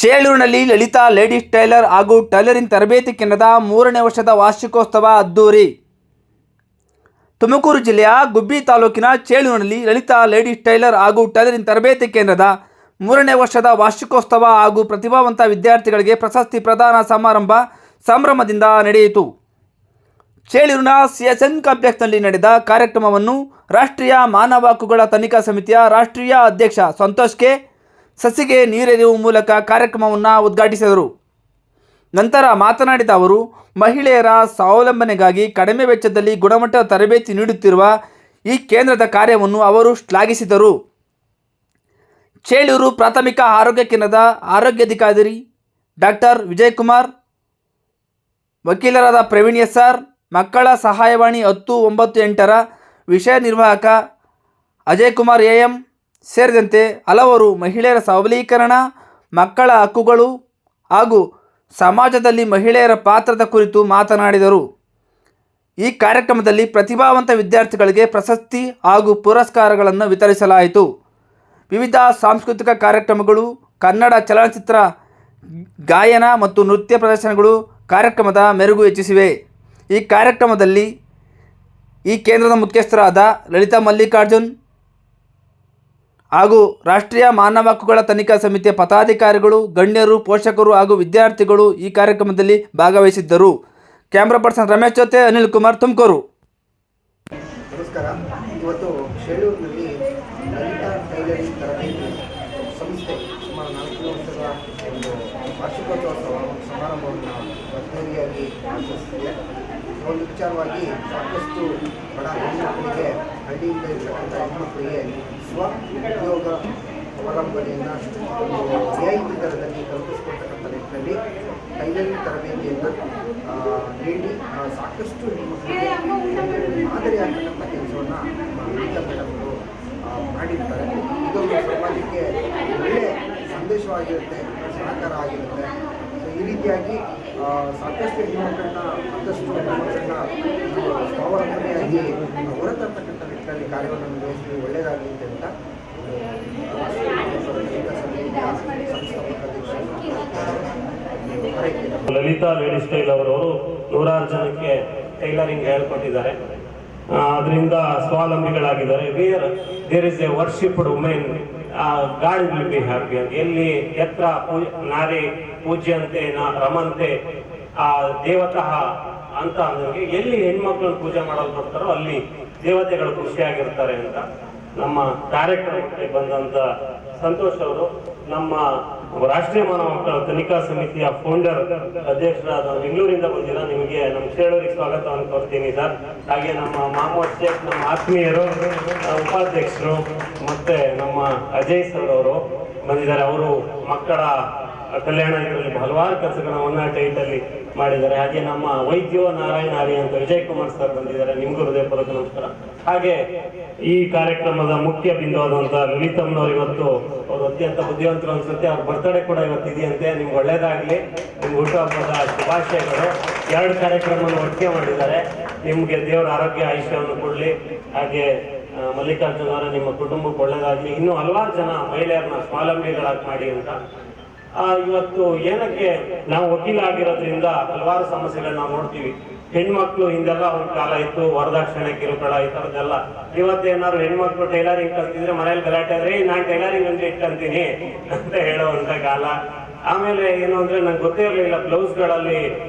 ಚೇಳೂರಿನಲ್ಲಿ Lalitha ladies tailor ಹಾಗೂ tailoring ತರಬೇತಿ ಕೇಂದ್ರದ 3ನೇ ವರ್ಷದ ವಾರ್ಷಿಕೋತ್ಸವ ಅದ್ದೂರಿ. ತುಮಕೂರು ಜಿಲ್ಲೆಯ ಗುಬ್ಬಿ ತಾಲೂಕಿನ ಚೇಳೂರಿನಲ್ಲಿ ಲಲಿತಾ ಲೇಡೀಸ್ ಟೈಲರ್ ಹಾಗೂ ಟೈಲರಿಂಗ್ ತರಬೇತಿ ಕೇಂದ್ರದ 3ನೇ ವರ್ಷದ ವಾರ್ಷಿಕೋತ್ಸವ ಹಾಗೂ ಪ್ರತಿಭಾವಂತ ವಿದ್ಯಾರ್ಥಿಗಳಿಗೆ ಪ್ರಶಸ್ತಿ ಪ್ರದಾನ ಸಮಾರಂಭ ಸಂಭ್ರಮದಿಂದ ನಡೆಯಿತು. ಚೇಳೂರಿನ CSN ಕಾಂಪ್ಲೆಕ್ಸ್ನಲ್ಲಿ ನಡೆದ ಕಾರ್ಯಕ್ರಮವನ್ನು ರಾಷ್ಟ್ರೀಯ ಮಾನವ ಹಕ್ಕುಗಳ ತನಿಖಾ ಸಮಿತಿಯ ರಾಷ್ಟ್ರೀಯ ಅಧ್ಯಕ್ಷ ಸಂತೋಷ್ ಕೆ ಸಸಿಗೆ ನೀರೆರೆಯುವ ಮೂಲಕ ಕಾರ್ಯಕ್ರಮವನ್ನು ಉದ್ಘಾಟಿಸಿದರು. ನಂತರ ಮಾತನಾಡಿದ ಅವರು, ಮಹಿಳೆಯರ ಸ್ವಾವಲಂಬನೆಗಾಗಿ ಕಡಿಮೆ ವೆಚ್ಚದಲ್ಲಿ ಗುಣಮಟ್ಟದ ತರಬೇತಿ ನೀಡುತ್ತಿರುವ ಈ ಕೇಂದ್ರದ ಕಾರ್ಯವನ್ನು ಅವರು ಶ್ಲಾಘಿಸಿದರು. ಚೇಳೂರು ಪ್ರಾಥಮಿಕ ಆರೋಗ್ಯ ಕೇಂದ್ರದ ಆರೋಗ್ಯಾಧಿಕಾರಿ ಡಾಕ್ಟರ್ ವಿಜಯಕುಮಾರ್, ವಕೀಲರಾದ ಪ್ರವೀಣ್ SR, ಮಕ್ಕಳ ಸಹಾಯವಾಣಿ 1098ರ ವಿಷಯ ನಿರ್ವಾಹಕ ಅಜಯ್ ಕುಮಾರ್ AM ಸೇರಿದಂತೆ ಹಲವರು ಮಹಿಳೆಯರ ಸಬಲೀಕರಣ, ಮಕ್ಕಳ ಹಕ್ಕುಗಳು ಹಾಗೂ ಸಮಾಜದಲ್ಲಿ ಮಹಿಳೆಯರ ಪಾತ್ರದ ಕುರಿತು ಮಾತನಾಡಿದರು. ಈ ಕಾರ್ಯಕ್ರಮದಲ್ಲಿ ಪ್ರತಿಭಾವಂತ ವಿದ್ಯಾರ್ಥಿಗಳಿಗೆ ಪ್ರಶಸ್ತಿ ಹಾಗೂ ಪುರಸ್ಕಾರಗಳನ್ನು ವಿತರಿಸಲಾಯಿತು. ವಿವಿಧ ಸಾಂಸ್ಕೃತಿಕ ಕಾರ್ಯಕ್ರಮಗಳು, ಕನ್ನಡ ಚಲನಚಿತ್ರ, ಗಾಯನ ಮತ್ತು ನೃತ್ಯ ಪ್ರದರ್ಶನಗಳು ಕಾರ್ಯಕ್ರಮದ ಮೆರುಗು ಹೆಚ್ಚಿಸಿವೆ. ಈ ಕಾರ್ಯಕ್ರಮದಲ್ಲಿ ಈ ಕೇಂದ್ರದ ಮುಖ್ಯಸ್ಥರಾದ ಲಲಿತಾ ಮಲ್ಲಿಕಾರ್ಜುನ್ ಹಾಗೂ ರಾಷ್ಟ್ರೀಯ ಮಾನವ ಹಕ್ಕುಗಳ ತನಿಖಾ ಸಮಿತಿಯ ಪದಾಧಿಕಾರಿಗಳು, ಗಣ್ಯರು, ಪೋಷಕರು ಹಾಗೂ ವಿದ್ಯಾರ್ಥಿಗಳು ಈ ಕಾರ್ಯಕ್ರಮದಲ್ಲಿ ಭಾಗವಹಿಸಿದ್ದರು. ಕ್ಯಾಮ್ರಾ ಪರ್ಸನ್ ರಮೇಶ್ ಜೊತೆ ಅನಿಲ್ ಕುಮಾರ್, ತುಮಕೂರು. ನಮಸ್ಕಾರ. ಇವತ್ತು ಚೇಳೂರಿನಲ್ಲಿ ಲಲಿತಾ ಟೈಲರಿಂಗ್ ತರಬೇತಿ ಸಂಸ್ಥೆ ಸುಮಾರು 4 ವರ್ಷದ ಒಂದು ವಾರ್ಷಿಕೋತ್ಸವ ಸಮಾರಂಭವನ್ನು ಅದ್ದೂರಿಯಾಗಿ ಆಚರಿಸುತ್ತಿದೆ. ಒಂದು ವಿಚಾರವಾಗಿ ಸಾಕಷ್ಟು ಬಡ ಹೆಣ್ಣುಮಕ್ಕಳಿಗೆ, ಹಳ್ಳಿಯಿಂದ ಇರ್ತಕ್ಕಂಥ ಹೆಣ್ಣುಮಕ್ಕಳಿಗೆ ಉದ್ಯೋಗ ಅವಲಂಬನೆಯನ್ನು ರಿಯಾಯಿತಿ ದರದಲ್ಲಿ ಕಲ್ಪಿಸಿಕೊಡ್ತಕ್ಕಂಥ ನಿಟ್ಟಿನಲ್ಲಿ ಟೈಲರಿಂಗ್ ತರಬೇತಿಯನ್ನು ನೀಡಿ ಸಾಕಷ್ಟು ಹೆಣ್ಣುಮಕ್ಕಳಿಗೆ ಮಾದರಿಯಾಗ್ತಕ್ಕಂಥ ಕೆಲಸವನ್ನು ಲಲಿತಾ ಮೇಡಮ್ಗಳು ಮಾಡಿರ್ತಾರೆ. ಇದೊಂದು ಸಮಾಜಕ್ಕೆ ಒಳ್ಳೆಯ ಸಂದೇಶವಾಗಿರುತ್ತೆ, ಸಹಕಾರ ಆಗಿರುತ್ತೆ. ಈ ರೀತಿಯಾಗಿ ಸಾಕಷ್ಟು ಹೆಣ್ಣುಮಕ್ಕಳನ್ನ, ಮತ್ತಷ್ಟು ಹೆಣ್ಣುಮಕ್ಕಳನ್ನ ಸ್ವಾವಲಂಬನೆಯಾಗಿ ಹೊರತರ್ತಕ್ಕಂಥ ನಿಟ್ಟಿನಲ್ಲಿ ಕಾರ್ಯವನ್ನು ನಿರ್ವಹಿಸಿ ಒಳ್ಳೆಯದಾಗಲಿ ಅಂತ ಲಲಿತಾ ಲೇಡೀಸ್ ಟೈಲರ್ ಅವರು 100 ಜನಕ್ಕೆ ಟೈಲರಿಂಗ್ ಹೇಳ್ಕೊಟ್ಟಿದ್ದಾರೆ. ಅದರಿಂದ ಸ್ವಾವಲಂಬಿಗಳಾಗಿದ್ದಾರೆ. There is a worshipped women, God will be happy ಅಂತ. ಎಲ್ಲಿ ಯತ್ರ ನಾರಿ ಪೂಜ್ಯಂತೆ ರಮಂತೆ ದೇವತಃ ಅಂತ ಅಂದ್ರೆ ಎಲ್ಲಿ ಹೆಣ್ಮಕ್ಳನ್ನು ಪೂಜೆ ಮಾಡಲ್ಪಡ್ತಾರೋ ಅಲ್ಲಿ ದೇವತೆಗಳು ಖುಷಿಯಾಗಿರ್ತಾರೆ ಅಂತ ನಮ್ಮ ಕಾರ್ಯಕ್ರಮಕ್ಕೆ ಬಂದಂತ ಸಂತೋಷ್ ಅವರು ನಮ್ಮ ರಾಷ್ಟ್ರೀಯ ಮಾನವ ಹಕ್ಕುಗಳ ತನಿಖಾ ಸಮಿತಿಯ ಫೌಂಡರ್ ಅಧ್ಯಕ್ಷರಾದ ಬೆಂಗಳೂರಿಂದ ಬಂದಿಲ್ಲ. ನಿಮಗೆ ನಮ್ಮ ಚೇಳೂರಿಗೆ ಸ್ವಾಗತವನ್ನು ಕೋರ್ತೀನಿ ಸರ್. ಹಾಗೆ ನಮ್ಮ ಮೊಹಮ್ಮದ್ ಶೇಖ್, ನಮ್ಮ ಆತ್ಮೀಯರು, ಉಪಾಧ್ಯಕ್ಷರು, ಮತ್ತೆ ನಮ್ಮ ಅಜಯ್ ಸರ್ ಅವರು ಬಂದಿದ್ದಾರೆ. ಅವರು ಮಕ್ಕಳ ಕಲ್ಯಾಣ ಇದರಲ್ಲಿ ಹಲವಾರು ಕೆಲಸಗಳನ್ನು ಟೈಟಲ್ಲಿ ಮಾಡಿದ್ದಾರೆ. ಹಾಗೆ ನಮ್ಮ ವೈದ್ಯೋ ನಾರಾಯಣ ಹರಿ ಅಂತ ವಿಜಯ್ ಕುಮಾರ್ ಸರ್ ಬಂದಿದ್ದಾರೆ. ನಿಮಗೂ ಹೃದಯಪೂರ್ವಕ ನಮಸ್ಕಾರ. ಹಾಗೆ ಈ ಕಾರ್ಯಕ್ರಮದ ಮುಖ್ಯ ಬಿಂದುವಾದಂಥ ಲಲಿತಮ್ಮನವರು ಇವತ್ತು ಅವರು ಅತ್ಯಂತ ಬುದ್ಧಿವಂತರು ಅನ್ಸುತ್ತೆ. ಅವ್ರ ಬರ್ತಡೇ ಕೂಡ ಇವತ್ತು ಇದೆಯಂತೆ. ನಿಮ್ಗೆ ಒಳ್ಳೇದಾಗಲಿ, ನಿಮ್ಗೆ ಹುಟ್ಟುಹಬ್ಬದ ಶುಭಾಶಯಗಳು. 2 ಕಾರ್ಯಕ್ರಮವನ್ನು ಒಟ್ಟಿಗೆ ಮಾಡಿದ್ದಾರೆ. ನಿಮಗೆ ದೇವರ ಆರೋಗ್ಯ ಆಯುಷ್ಯವನ್ನು ಕೊಡಲಿ. ಹಾಗೆ ಮಲ್ಲಿಕಾರ್ಜುನ ಅವರ ನಿಮ್ಮ ಕುಟುಂಬಕ್ಕೆ ಒಳ್ಳೇದಾಗಲಿ. ಇನ್ನೂ ಹಲವಾರು ಜನ ಮಹಿಳೆಯರನ್ನ ಸ್ವಾವಲಂಬಿಗಳಾಗಿ ಮಾಡಿ ಅಂತ. ಇವತ್ತು ಏನಕ್ಕೆ ನಾವು ವಕೀಲ ಆಗಿರೋದ್ರಿಂದ ಹಲವಾರು ಸಮಸ್ಯೆಗಳನ್ನ ನಾವು ನೋಡ್ತೀವಿ. ಹೆಣ್ಮಕ್ಳು ಹಿಂದೆಲ್ಲ ಒಂದು ಕಾಲ ಇತ್ತು, ವರದಕ್ಷಿಣೆ, ಕಿರುಕುಳ, ಈ ಥರದ್ದೆಲ್ಲ. ಇವತ್ತೇನಾದ್ರು ಹೆಣ್ಮಕ್ಳು ಟೈಲರಿಂಗ್ ಕಲ್ತಿದ್ರೆ ಮನೇಲಿ ಗಲಾಟೆ ಆದ್ರೆ ನಾನು ಟೈಲರಿಂಗ್ ಅಂದ್ರೆ ಇಟ್ಕಂತೀನಿ ಅಂತ ಹೇಳುವಂತ ಕಾಲ. ಆಮೇಲೆ ಏನು ಅಂದ್ರೆ ನಂಗೆ ಗೊತ್ತೇ ಇರಲಿಲ್ಲ ಬ್ಲೌಸ್ಗಳಲ್ಲಿ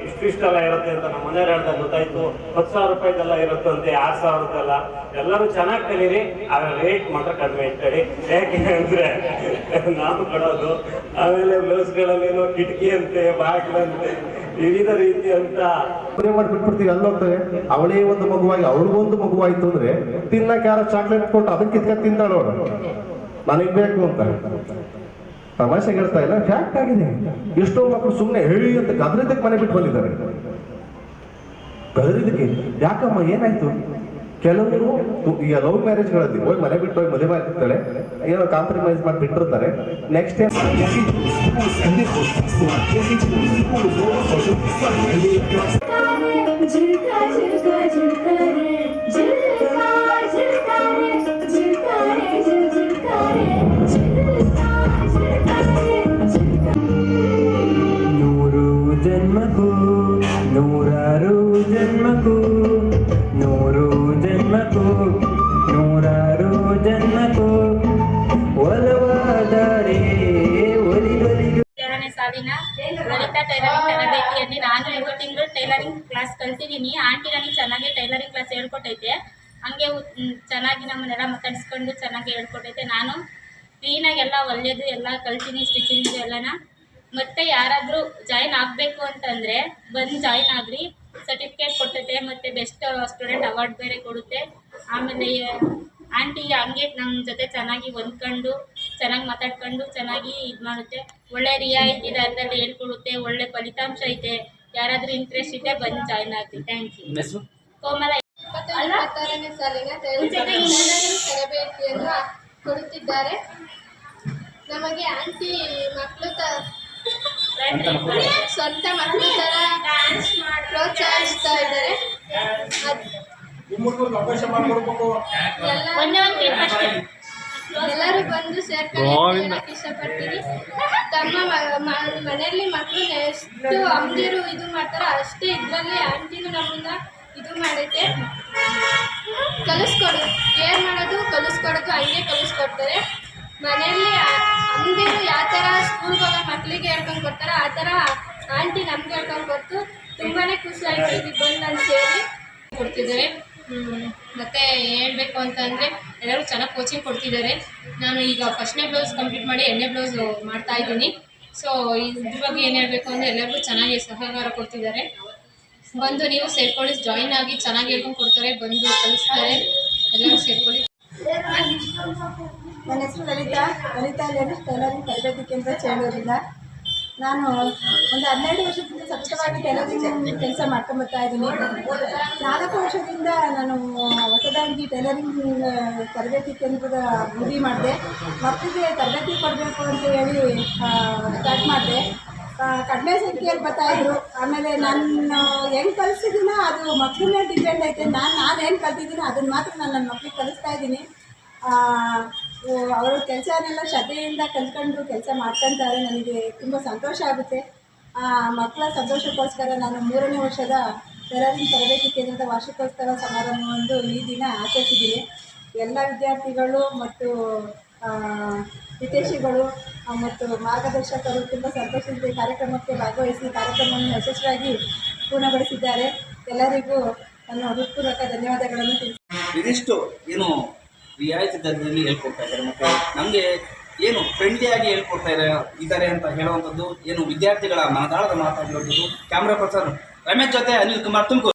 ಇಷ್ಟೆಲ್ಲ ಇರುತ್ತೆ ಅಂತ. ನಮ್ಮ ಮನೆಯವ್ರು ಹೇಳ್ದಾಗ ಗೊತ್ತಾಯ್ತು. 10,000 ರೂಪಾಯಿದೆಲ್ಲ ಇರುತ್ತಂತೆ, 6,000 ಎಲ್ಲರೂ ಚೆನ್ನಾಗಿ ಕಲೀರಿ, ಆಗ ರೇಟ್ ಮಾತ್ರ ಕಡಿಮೆ ಇಟ್ಕೊಳ್ಳಿ. ಯಾಕೆ ಅಂದ್ರೆ ನಾವು ಕೊಡೋದು. ಆಮೇಲೆ ಬ್ಲೌಸ್ಗಳಲ್ಲೇನೋ ಕಿಟಕಿ ಅಂತೆ, ಬಾಗಿಲಂತೆ, ವಿವಿಧ ರೀತಿ ಅಂತ ಮಾಡಿ ಬಿಟ್ಬಿಡ್ತೀವಿ. ಅಲ್ಲೋಗ್ತವೆ ಅವಳೇ ಒಂದು ಮಗುವಾಗಿ, ಅವ್ರಿಗೊಂದು ಮಗುವಾಯ್ತು ಅಂದ್ರೆ ತಿನ್ನಕ್ಕೆ ಯಾರೋ ಚಾಕ್ಲೇಟ್ ಕೊಟ್ಟು ಅದನ್ನ ಕಿತ್ಕೊಂಡು ತಿಂತಾಳು ಅವಳು, ನನಗೆ ಬೇಕು ಅಂತ. ತಮಾಷೆ ಹೇಳ್ತಾ ಇಲ್ಲ, ಫ್ಯಾಕ್ಟ್ ಆಗಿದೆ. ಎಷ್ಟೋ ಮಕ್ಕಳು ಸುಮ್ಮನೆ ಹೇಳಿ ಅಂತ ಗದರಿದ್ದಕ್ಕೆ ಮನೆ ಬಿಟ್ಟು ಬಂದಿದ್ದಾರೆ. ಗದರಿದ್ದಕ್ಕೆ ಯಾಕಮ್ಮ ಏನಾಯ್ತು? ಕೆಲವರು ಈಗ ಲವ್ ಮ್ಯಾರೇಜ್ಗಳಲ್ಲಿ ಹೋಗಿ ಮನೆ ಬಿಟ್ಟು ಹೋಗಿ ಮದುವೆ ಆಗಿರ್ತಾಳೆ, ಏನೋ ಕಾಂಪ್ರಮೈಸ್ ಮಾಡಿ ಬಿಟ್ಟಿರ್ತಾರೆ. ನೆಕ್ಸ್ಟ್ ಟೈಮ್ ಸಾಲಿನ ಲಲಿತಾ ಟೈಲರಿಂಗ್ ತರಬೇತಿಯಲ್ಲಿ ನಾನು 3 ತಿಂಗಳು ಟೈಲರಿಂಗ್ ಕ್ಲಾಸ್ ಕಲ್ತಿದ್ದೀನಿ. ಆಂಟಿ ನನಗೆ ಚೆನ್ನಾಗಿ ಟೈಲರಿಂಗ್ ಕ್ಲಾಸ್ ಹೇಳ್ಕೊಟ್ಟೈತೆ. ಹಂಗೆ ಚೆನ್ನಾಗಿ ನಮ್ಮನ್ನೆಲ್ಲ ಮಾತಾಡಿಸ್ಕೊಂಡು ಚೆನ್ನಾಗಿ ಹೇಳ್ಕೊಟ್ಟೈತೆ. ನಾನು ಕ್ಲೀನಾಗಿ ಎಲ್ಲ ಒಳ್ಳೆಯದು ಎಲ್ಲ ಕಲ್ತೀನಿ, ಸ್ಟಿಚಿಂಗ್ ಎಲ್ಲನ. ಮತ್ತು ಯಾರಾದರೂ ಜಾಯಿನ್ ಆಗಬೇಕು ಅಂತಂದರೆ ಬಂದು ಜಾಯಿನ್ ಆಗ್ರಿ. ಸರ್ಟಿಫಿಕೇಟ್ ಕೊಡ್ತೈತೆ ಮತ್ತು ಬೆಸ್ಟ್ ಸ್ಟೂಡೆಂಟ್ ಅವಾರ್ಡ್ ಬೇರೆ ಕೊಡುತ್ತೆ. ಆಮೇಲೆ ಆಂಟಿ ಹಂಗೆ ನಮ್ಮ ಜೊತೆ ಚೆನ್ನಾಗಿ ಹೊಂದ್ಕೊಂಡು ಚೆನ್ನಾಗಿ ಮಾತಾಡ್ಕೊಂಡು ಚೆನ್ನಾಗಿ ಇದು ಮಾಡುತ್ತೆ. ಒಳ್ಳೆ ರಿಯಾಯಿತಿ ದರದಲ್ಲಿ ಹೇಳ್ಕೊಡುತ್ತೆ. ಒಳ್ಳೆ ಫಲಿತಾಂಶ ಐತೆ. ಯಾರಾದರೂ ಇಂಟ್ರೆಸ್ಟ್ ಇದೆ ಬಂದು ಜಾಯಿನ್ ಆಗ್ರಿ. Thank you. ಹೆಸರು ಕೋಮಲ 26ನೇ ಸಾಲಿನ ತರಬೇತಿಯನ್ನು ಕೊಡುತ್ತಿದ್ದಾರೆ. ನಮಗೆ ಆಂಟಿ ಮಕ್ಕಳು ಸ್ವಂತ ಮಕ್ಕಳು ಥರ ಪ್ರೋತ್ಸಾಹಿಸ್ತಾ ಇದ್ದಾರೆ. ಎಲ್ಲರೂ ಬಂದು ಸೇರ್ಕೊಂಡು ಇಷ್ಟಪಡ್ತೀನಿ. ತಮ್ಮ ಮನೆಯಲ್ಲಿ ಮಕ್ಕಳು ಎಷ್ಟು ಅಮ್ದಿರು ಇದು ಮಾಡ್ತಾರೋ ಅಷ್ಟೇ ಇದರಲ್ಲಿ ಆಂಟಿನೂ ನಮ್ಮನ್ನ ಇದು ಮಾಡೈತೆ. ಕಲಿಸ್ಕೊಡು ಕೇರ್ ಮಾಡೋದು ಕಲಿಸ್ಕೊಡೋದು ಹಂಗೆ ಕಲಿಸ್ಕೊಡ್ತಾರೆ. ಮನೆಯಲ್ಲಿ ಅಮ್ದಿರು ಯಾವ ಥರ ಸ್ಕೂಲ್ಗೆ ಹೋಗೋ ಮಕ್ಕಳಿಗೆ ಹೇಳ್ಕೊಂಡು ಕೊಡ್ತಾರೋ ಆ ಥರ ಆಂಟಿ ನಮ್ಗೆ ಹೇಳ್ಕೊಂಡು ಕೊಟ್ಟು ತುಂಬಾ ಖುಷಿ ಆಯಿತು. ಇದಕ್ಕೆ ಬಂದು ನಾನು ಸೇರಿ ಕೊಡ್ತಿದ್ದಾರೆ. ಮತ್ತು ಹೇಳಬೇಕು ಅಂತಂದರೆ ಎಲ್ಲರೂ ಚೆನ್ನಾಗಿ ಕೋಚಿಂಗ್ ಕೊಡ್ತಿದ್ದಾರೆ. ನಾನು ಈಗ 1ನೇ ಬ್ಲೌಸ್ ಕಂಪ್ಲೀಟ್ ಮಾಡಿ 2ನೇ ಬ್ಲೌಸ್ ಮಾಡ್ತಾಯಿದ್ದೀನಿ. ಸೊ ಇದ್ರ ಬಗ್ಗೆ ಏನು ಹೇಳಬೇಕು ಅಂದರೆ ಎಲ್ಲರಿಗೂ ಚೆನ್ನಾಗಿ ಸಹಕಾರ ಕೊಡ್ತಿದ್ದಾರೆ. ಬಂದು ನೀವು ಸೇರ್ಕೊಳ್ಳಿ, ಜಾಯಿನ್ ಆಗಿ ಚೆನ್ನಾಗಿ ಹೇಳ್ಕೊಂಡು ಕೊಡ್ತಾರೆ, ಬಂದು ಕಲಿಸ್ತಾರೆ. ಎಲ್ಲರೂ ಸೇರ್ಕೊಳ್ಳಿ. ನನ್ನ ಹೆಸರು ಲಲಿತಾ ಟೈಲರಿಂಗ್ ತರಬೇತಿ ಕೇಂದ್ರ ಚೇಳೂರಿಂದ. ನಾನು ಒಂದು 12 ವರ್ಷದಿಂದ ಸತತವಾಗಿ ಟೈಲರಿಂಗ್ ಕೆಲಸ ಮಾಡ್ಕೊಂಬರ್ತಾ ಇದ್ದೀನಿ. 4 ವರ್ಷದಿಂದ ನಾನು ಹೊಸದಾಗಿ ಟೈಲರಿಂಗ್ ತರಬೇತಿ ಕೇಂದ್ರದ ಗುರಿ ಮಾಡಿದೆ. ಮಕ್ಕಳಿಗೆ ತರಬೇತಿ ಕೊಡಬೇಕು ಅಂತ ಹೇಳಿ ಸ್ಟಾರ್ಟ್ ಮಾಡಿದೆ. ಕಡಿಮೆ ಸಂಖ್ಯೆಯಲ್ಲಿ ಬರ್ತಾಯಿದ್ರು. ಆಮೇಲೆ ನಾನು ಹೆಂಗೆ ಕಲಿಸಿದ್ದೀನೋ ಅದು ಮಕ್ಕಳ ಮೇಲೆ ಡಿಪೆಂಡ್ ಐತೆ. ನಾನು ಏನು ಕಲ್ತಿದ್ದೀನೋ ಅದನ್ನು ಮಾತ್ರ ನಾನು ನನ್ನ ಮಕ್ಕಳಿಗೆ ಕಲಿಸ್ತಾ ಇದ್ದೀನಿ. ಅವರು ಕೆಲಸನೆಲ್ಲ ಶ್ರದ್ಧೆಯಿಂದ ಕಲ್ತ್ಕೊಂಡು ಕೆಲಸ ಮಾಡ್ಕೊತಾರೆ. ನನಗೆ ತುಂಬ ಸಂತೋಷ ಆಗುತ್ತೆ. ಮಕ್ಕಳ ಸಂತೋಷಕ್ಕೋಸ್ಕರ ನಾನು 3ನೇ ವರ್ಷದ ಟೈಲರಿಂಗ್ ತರಬೇತಿ ಕೇಂದ್ರದ ವಾರ್ಷಿಕೋತ್ಸವ ಸಮಾರಂಭವನ್ನು ಈ ದಿನ ಆಚರಿಸಿದ್ದೀನಿ. ಎಲ್ಲ ವಿದ್ಯಾರ್ಥಿಗಳು ಮತ್ತು ವಿದೇಶಿಗಳು ಮತ್ತು ಮಾರ್ಗದರ್ಶಕರು ತುಂಬ ಸಂತೋಷದಿಂದ ಈ ಕಾರ್ಯಕ್ರಮಕ್ಕೆ ಭಾಗವಹಿಸಿ ಕಾರ್ಯಕ್ರಮವನ್ನು ಯಶಸ್ವಿಯಾಗಿ ಪೂರ್ಣಗೊಳಿಸಿದ್ದಾರೆ. ಎಲ್ಲರಿಗೂ ನನ್ನ ಹೃತ್ಪೂರ್ವಕ ಧನ್ಯವಾದಗಳನ್ನು ತಿಳಿಸಿ. ಇದಿಷ್ಟು ಏನು ರಿಯಾಯಿತಿ ದರದಲ್ಲಿ ಹೇಳ್ಕೊಡ್ತಾ ಇದ್ದಾರೆ ಮತ್ತು ನಮಗೆ ಏನು ಫ್ರೆಂಡ್ಲಿಯಾಗಿ ಹೇಳ್ಕೊಡ್ತಾ ಇದ್ದಾರೆ ಅಂತ ಹೇಳುವಂಥದ್ದು ಏನು ವಿದ್ಯಾರ್ಥಿಗಳ ಮನದಾಳದ ಮಾತಾಗಿರುವಂಥದ್ದು. ಕ್ಯಾಮ್ರಾ ಪರ್ಸನ್ ರಮೇಶ್ ಜೊತೆ ಅನಿಲ್ ಕುಮಾರ್ ತುಮಕೂರು.